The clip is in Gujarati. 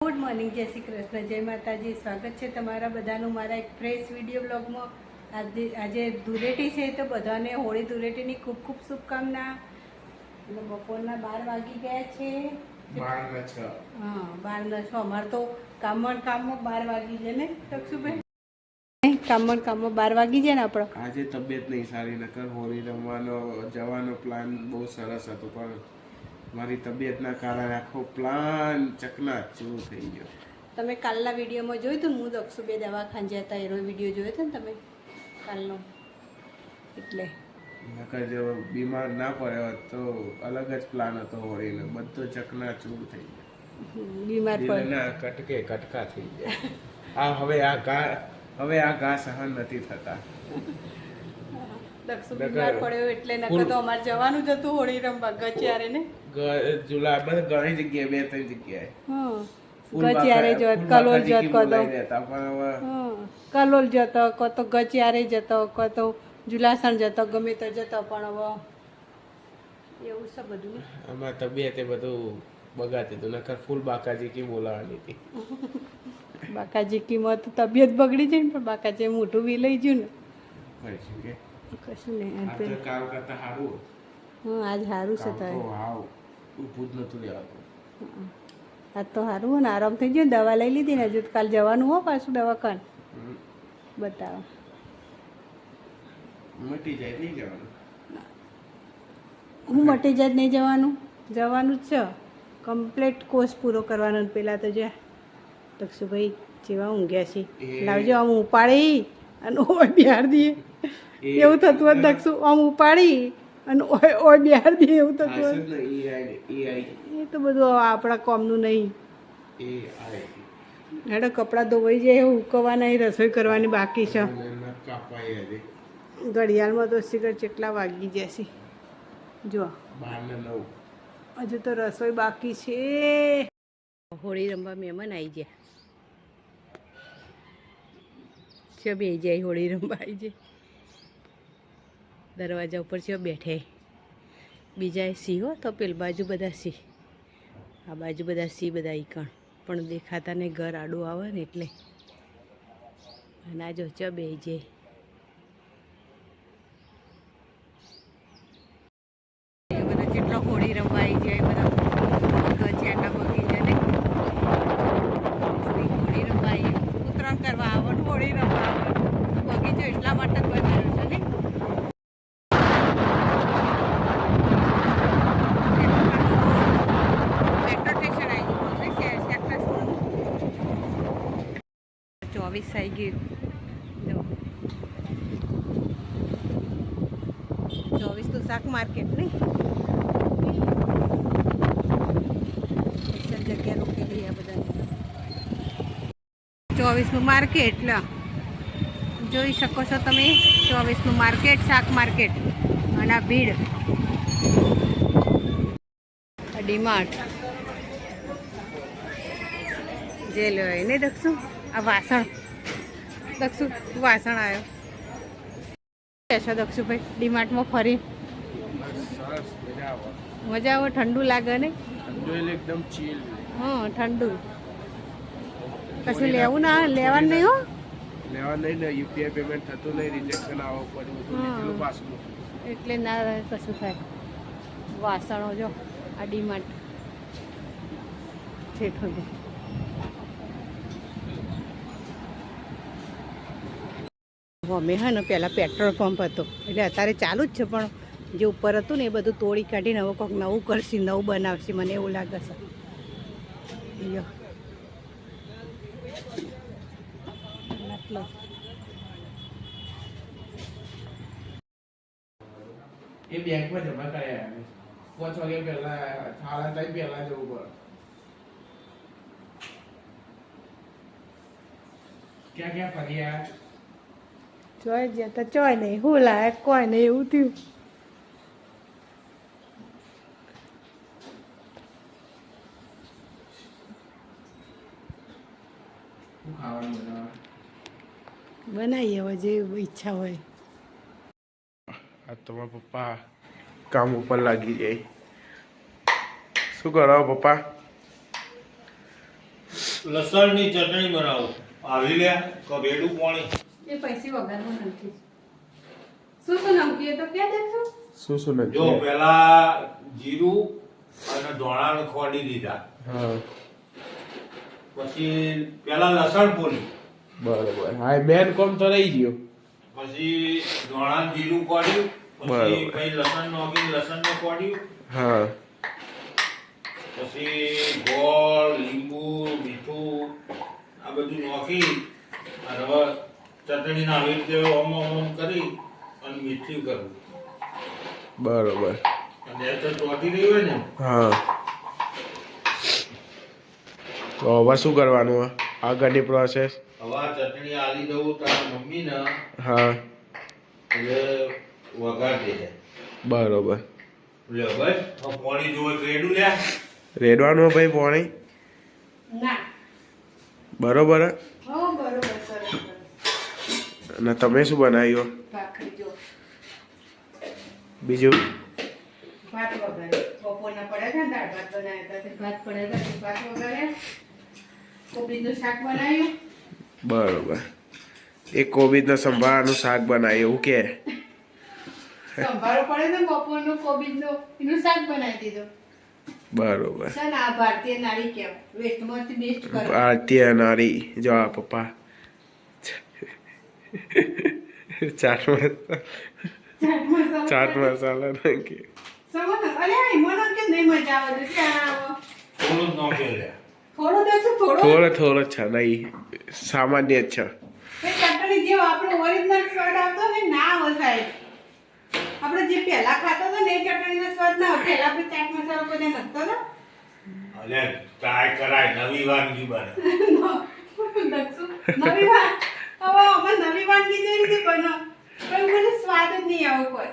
ગુડ મોર્નિંગ, જય શ્રી કૃષ્ણ, જય માતાજી. સ્વાગત છે તમારા બધાનું મારા એક ફ્રેશ વિડીયો બ્લોગમાં. આજે ધૂળેટી છે તો બધાને હોળી ધૂળેટીની ખૂબ ખૂબ શુભકામના. અને બપોરના 12 વાગી ગયા છે. 12:06. હા, 12:06. અમારે તો કામમાં 12 વાગી જાય ને તકશુભાઈ, કામમાં 12 વાગી જાય ને આપણો. આજે તબિયત નહીં સારી, નકર હોળી રમવાનો જવાનો પ્લાન બહુ સરસ હતો, પણ મારી તબિયતના કારણે આખો પ્લાન ચકનાચૂર થઈ ગયો. તમે કાલના વિડીયોમાં જોયું હતું ને, હું દક્ષુભાઈ દવાખાને જતા એનો વિડીયો જોયો હતો ને તમે કાલનો, એટલે નકર જો બીમાર ના પડ્યો હોત તો અલગ જ પ્લાન હતો હોળીનો. બધો ચકનાચૂર થઈ ગયો. બીમાર દિલના કટકે કટકા થઈ ગયા. હવે આ ઘા સહન નથી થતા. દક્ષુ બીમાર પડ્યો એટલે નકર તો અમારે જવાનું જ હતું હોળી રમવા ગચિયારે ને. જુલા બસ ઘણી જગ્યાએ 2-3 જગ્યાએ ગચિયારે જતો, કલોલ જતો, કલોલ જતો, તો ગચિયારે જતો, તો જુલાસણ જતો, ગમે તો જતો, પણ હવે એવું છે બધું. આમાં તબિયતે બધું બગાડી દીધું. નકર ફૂલ બાકાજી કી બોલાવાની હતી. બાકાજી કિંમત તબિયત બગડી જાય ને, પણ બાકાજી મોઢું બી લઈ ગયું ને. કશું નહીં. કાલ કરતા સારું. હા, આજ સારું છે તારે. ઊભું જ નતું લેવાતું. આજ તો સારું હોય ને, આરામ થઈ ગયો. દવા લઈ લીધી ને, હજુ કાલ જવાનું હો પાછું દવાખાને બતાવો. મટી જાય નહીં જવાનું. હું મટી જાય નહીં જવાનું, જવાનું જ છે. કમ્પ્લીટ કોર્સ પૂરો કરવાનો. પહેલાં તો જ્યાં દક્ષુભાઈ જેવા ઊંઘ્યા છે, લાવજો આમ ઉપાડી અને ઓય બિહાર દઈએ એવું થતું હોય. દક્ષુ આમ ઉપાડી અને ઓય બિહાર દઈએ એવું થતું હોય. એ તો બધું આપણા કોમનું નહીં. હેડો કપડાં ધોવાઈ જાય, ઉકવવા નહીં, રસોઈ કરવાની બાકી છે. ઘડિયાળમાં તો સિગરેટ કેટલા વાગી જશે જો. 12:09. હજુ તો રસોઈ બાકી છે. હોળી રમવા મહેમાન આવી ગયા છે. બે જાય હોળી રમવા આવી જાય. દરવાજા ઉપર છે બેઠે. બીજા સિંહ હો તો પેલ બાજુ બધા સિંહ, આ બાજુ બધા સિંહ બધા ઈકણ પણ દેખાતા ને, ઘર આડું આવે ને એટલે. અને આ જો ચ બે જાય. બધા કેટલો હોળી રમવા આવી જાય. બધા ગચિયાના બગીચાને હોળી રમવા આવી, ઉત્તરાયણ કરવા આવવાનું, હોળી રમવા આવવાનું. બગીચો એટલા માટે જ બનાવ્યો છે ને. ચોવીસ આવી ગયું. 24 તો શાક માર્કેટ નહીં, જગ્યા રોકેલી આ બધા. 24નું માર્કેટ જોઈ શકો છો તમે. 24નું માર્કેટ, શાક માર્કેટ. અને આ ભીડ ડીમાર્ટ જે લો નહીં દક્ષુ. આ વાસણ દક્ષુ વાસણ આવ્યો છે દક્ષુભાઈ ડીમાર્ટમાં ફરી. મજા આવે, ઠંડુ લાગે ને એકદમ ચીલ. હા, ઠંડુ. કશું લેવું ના, લેવાનું નહીં હો. લેવા નહીં ને, યુપીઆઈ પેમેન્ટ થતું નહીં, રિજેક્શન આવો પડ્યું પાછું. એટલે ના કશું થાય. વાસણો જો આ ડીમાર્ટ છેઠો. અમે હા ને પહેલાં પેટ્રોલ પંપ હતો, એટલે અત્યારે ચાલુ જ છે, પણ જે ઉપર હતું ને એ બધું તોડી કાઢીને હવે કોઈક નવું કરશે, નવું બનાવશે, મને એવું લાગે છે. એ બેંકમાં જમા કર્યા 5 વાગ્યા પહેલા, 3:30 પહેલા જવું પડે. ક્યાં ક્યાં ફર્યા? ચોય જતા ચોય નહીં, હું લાયક કોઈ નહીં, એવું થયું. શું ખાવાનું બનાવીએ હવે જે ઈચ્છા હોય. આ તમારા પપ્પા કામ ઉપર લાગી જાય. શું કરો પપ્પા? લસણની ચટણી બનાવું. આવી લે કબેડું પાણી. એ પૈસી વગરનું નથી. શું શું નાખીએ તો ક્યાં દેખશું? શું જો નથી પેલા જીરું અને ધોળાને ખોડી દીધા. હા પછી પેલા લસણ ફોલ્યું. બરોબર હા મેન કોમ તો રહી ગયો પછી ધોળાને જીરું ખોડ્યું. પછી બરાબર. ભાઈ લસણ નાખીને લસણને ખોડ્યું. હા પછી ગોળ લીંબુ મીઠું આ બધું નાખી અને હવે ચટણી ના આવી રીતે ઓમ કરી અને મીઠું કરવું. બરોબર અને એ તો ચોટી રહી હોય ને હા તો હવે શું કરવાનું આ? આગળની પ્રોસેસ હવે આ ચટણી આલી દઉં તારા મમ્મીને હા એટલે વઘાર દે છે. બરોબર લે બસ હવે પાણી જોવે રેડું લે. રેડવાનું ભાઈ પાણી ના. બરોબર હે? હો બરોબર સરસ સરસ. અને તમે શું બનાવ્યું ભાખરી જો બીજું ભાત વઘારે બપોરના પડ્યા હતા ને દાળ ભાત બનાવ્યા હતા તે ભાત પડ્યા હતા તે ભાત વઘાર્યા કોબીનું શાક બનાવ્યું બરોબર એક કોબીજના સંભાળાનું શાક બનાવ્યું એવું કે સંભારો પડે ને બપોરનું કોબીજનું એનું શાક બનાવી દીધું બરોબર છે ને આ ભારતીય નારી કહેવાય વેસ્ટમાંથી બેસ્ટ કરે ભારતીય નારી જો આ પપ્પા ચાટ મસાલા નાખી સમજ અરે મને કે નહીં મજા આવે તો ક્યાં આવો થોડું જ નાખે લે. થોડો દેખો થોડો થોડો છે નહીં સામાન્ય જ છે એ ચટણી જેવો આપણો ઓરિજિનલ સ્વાદ આવતો ને ના આવે સાહેબ આપણે જે પહેલા ખાતો હતો ને એ ચટણીનો સ્વાદ ના આવે પહેલા આપણે ચાટ મસાલો કોઈ નાખતો ને અલે ટ્રાય કરાય નવી વાનગી બને. નવી વાત હવે અમે નવી વાનગી જે રીતે બનાવ પણ મને સ્વાદ જ નહીં આવે કોઈ